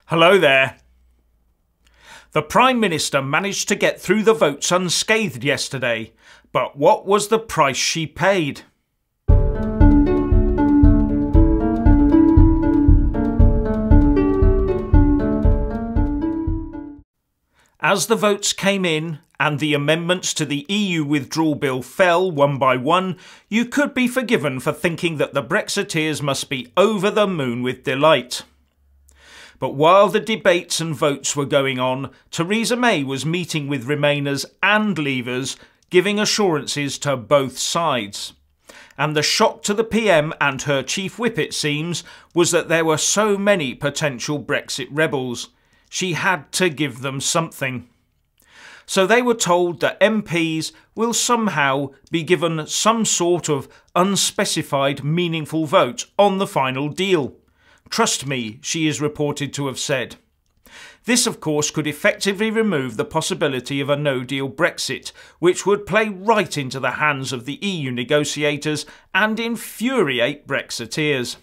Hello there. The Prime Minister managed to get through the votes unscathed yesterday, but what was the price she paid? As the votes came in and the amendments to the EU Withdrawal Bill fell one by one, you could be forgiven for thinking that the Brexiteers must be over the moon with delight. But while the debates and votes were going on, Theresa May was meeting with Remainers and Leavers, giving assurances to both sides. And the shock to the PM and her chief whip, it seems, was that there were so many potential Brexit rebels. She had to give them something. So they were told that MPs will somehow be given some sort of unspecified meaningful vote on the final deal. Trust me, she is reported to have said. This, of course, could effectively remove the possibility of a no-deal Brexit, which would play right into the hands of the EU negotiators and infuriate Brexiteers.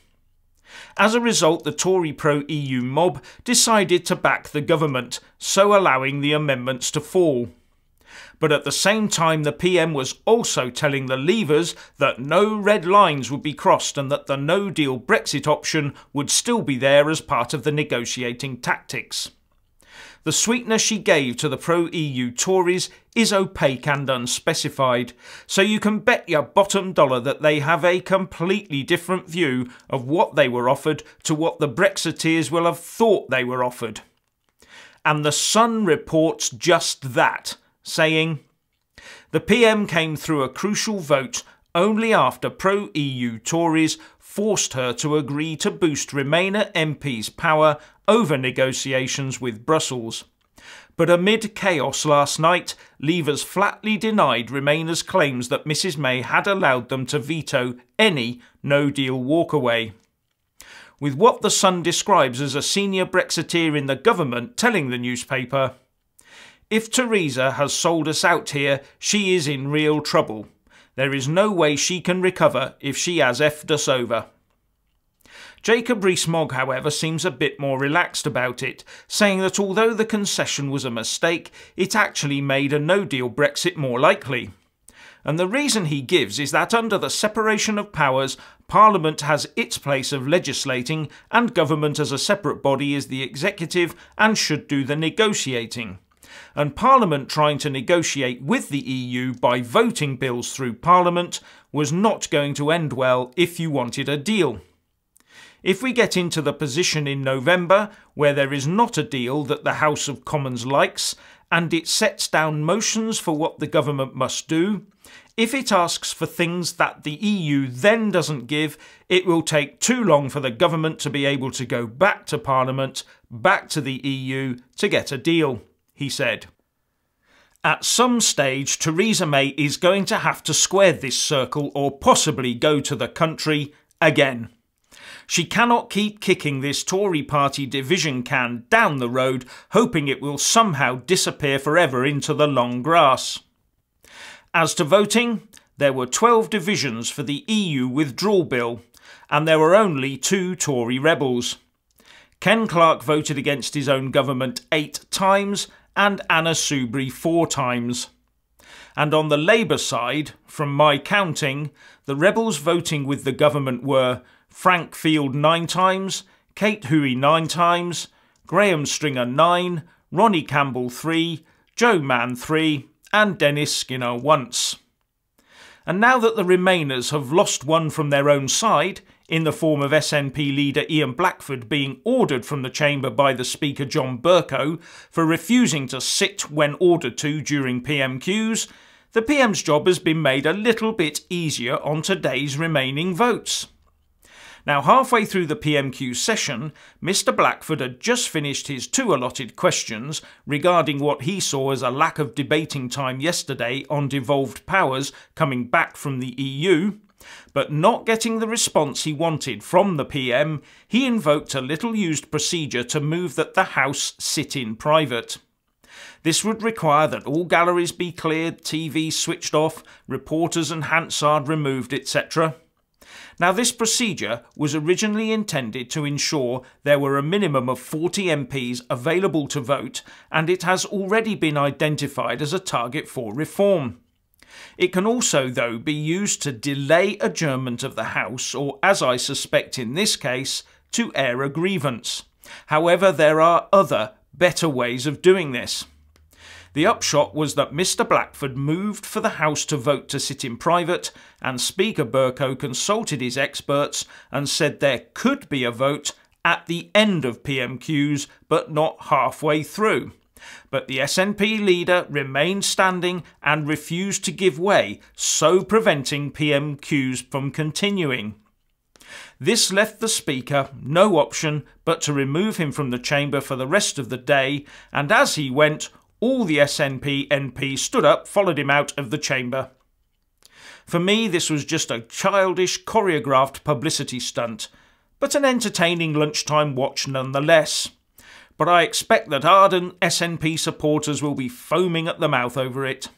As a result, the Tory pro-EU mob decided to back the government, so allowing the amendments to fall. But at the same time, the PM was also telling the Leavers that no red lines would be crossed and that the no-deal Brexit option would still be there as part of the negotiating tactics. The sweetener she gave to the pro-EU Tories is opaque and unspecified, so you can bet your bottom dollar that they have a completely different view of what they were offered to what the Brexiteers will have thought they were offered. And the Sun reports just that, saying, "The PM came through a crucial vote only after pro-EU Tories forced her to agree to boost Remainer MPs' power over negotiations with Brussels. But amid chaos last night, Leavers flatly denied Remainers' claims that Mrs May had allowed them to veto any no-deal walkaway." With what the Sun describes as a senior Brexiteer in the government telling the newspaper, "If Theresa has sold us out here, she is in real trouble. There is no way she can recover if she has effed us over." Jacob Rees-Mogg, however, seems a bit more relaxed about it, saying that although the concession was a mistake, it actually made a no-deal Brexit more likely. And the reason he gives is that under the separation of powers, Parliament has its place of legislating and government as a separate body is the executive and should do the negotiating. And Parliament trying to negotiate with the EU by voting bills through Parliament was not going to end well if you wanted a deal. If we get into the position in November where there is not a deal that the House of Commons likes and it sets down motions for what the government must do, if it asks for things that the EU then doesn't give, it will take too long for the government to be able to go back to Parliament, back to the EU to get a deal, he said. At some stage, Theresa May is going to have to square this circle or possibly go to the country again. She cannot keep kicking this Tory party division can down the road, hoping it will somehow disappear forever into the long grass. As to voting, there were 12 divisions for the EU Withdrawal Bill, and there were only 2 Tory rebels. Ken Clarke voted against his own government 8 times, and Anna Soubry 4 times. And on the Labour side, from my counting, the rebels voting with the government were Frank Field 9 times, Kate Hoey 9 times, Graham Stringer 9, Ronnie Campbell 3, Joe Mann 3, and Dennis Skinner once. And now that the Remainers have lost one from their own side, in the form of SNP leader Ian Blackford being ordered from the chamber by the Speaker John Bercow for refusing to sit when ordered to during PMQs, the PM's job has been made a little bit easier on today's remaining votes. Now, halfway through the PMQ session, Mr Blackford had just finished his 2 allotted questions regarding what he saw as a lack of debating time yesterday on devolved powers coming back from the EU, but not getting the response he wanted from the PM, he invoked a little-used procedure to move that the House sit in private. This would require that all galleries be cleared, TV switched off, reporters and Hansard removed, etc. Now, this procedure was originally intended to ensure there were a minimum of 40 MPs available to vote, and it has already been identified as a target for reform. It can also, though, be used to delay adjournment of the House, or, as I suspect in this case, to air a grievance. However, there are other, better ways of doing this. The upshot was that Mr Blackford moved for the House to vote to sit in private, and Speaker Bercow consulted his experts and said there could be a vote at the end of PMQs, but not halfway through. But the SNP leader remained standing and refused to give way, so preventing PMQs from continuing. This left the Speaker no option but to remove him from the chamber for the rest of the day, and as he went, all the SNP MPs stood up, followed him out of the chamber. For me, this was just a childish, choreographed publicity stunt, but an entertaining lunchtime watch nonetheless. But I expect that ardent SNP supporters will be foaming at the mouth over it.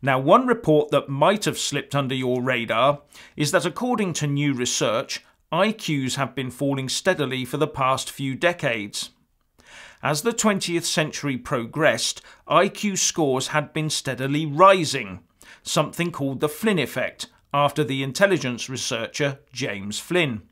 Now, one report that might have slipped under your radar is that according to new research, IQs have been falling steadily for the past few decades. As the 20th century progressed, IQ scores had been steadily rising, something called the Flynn effect, after the intelligence researcher James Flynn.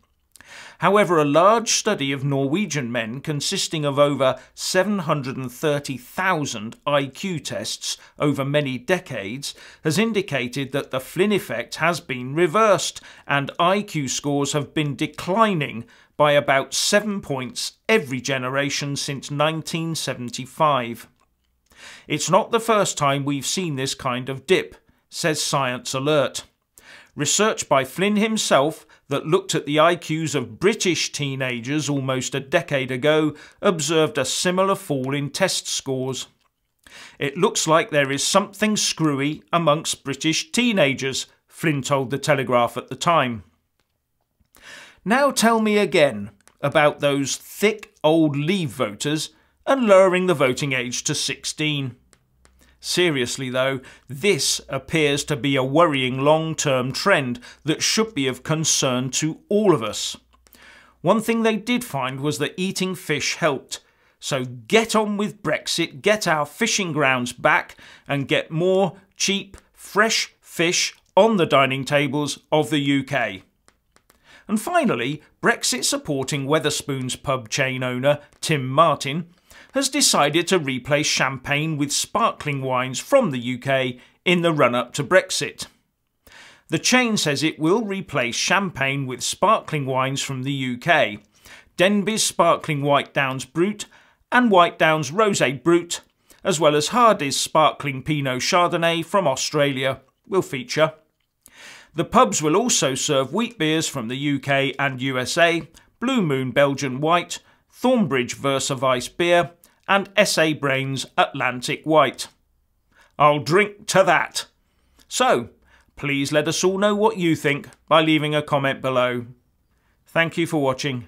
However, a large study of Norwegian men consisting of over 730,000 IQ tests over many decades has indicated that the Flynn effect has been reversed and IQ scores have been declining by about 7 points every generation since 1975. It's not the first time we've seen this kind of dip, says Science Alert. Research by Flynn himself that looked at the IQs of British teenagers almost a decade ago observed a similar fall in test scores. It looks like there is something screwy amongst British teenagers, Flynn told the Telegraph at the time. Now tell me again about those thick old Leave voters and lowering the voting age to 16. Seriously though, this appears to be a worrying long-term trend that should be of concern to all of us. One thing they did find was that eating fish helped. So get on with Brexit, get our fishing grounds back and get more cheap, fresh fish on the dining tables of the UK. And finally, Brexit supporting Wetherspoons pub chain owner Tim Martin has decided to replace champagne with sparkling wines from the UK in the run-up to Brexit. The chain says it will replace champagne with sparkling wines from the UK, Denby's Sparkling White Downs Brut and White Downs Rosé Brut, as well as Hardy's Sparkling Pinot Chardonnay from Australia, will feature. The pubs will also serve wheat beers from the UK and USA, Blue Moon Belgian White, Thornbridge Versa Weiss Beer, and SA Brains Atlantic White. I'll drink to that. So, please let us all know what you think by leaving a comment below. Thank you for watching.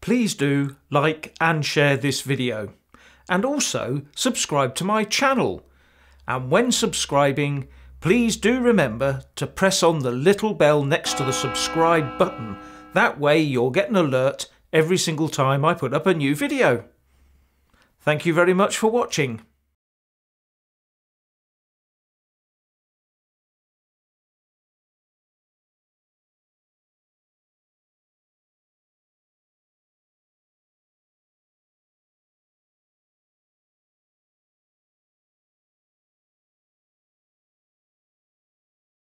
Please do like and share this video, and also subscribe to my channel. And when subscribing, please do remember to press on the little bell next to the subscribe button. That way you'll get an alert every single time I put up a new video. Thank you very much for watching.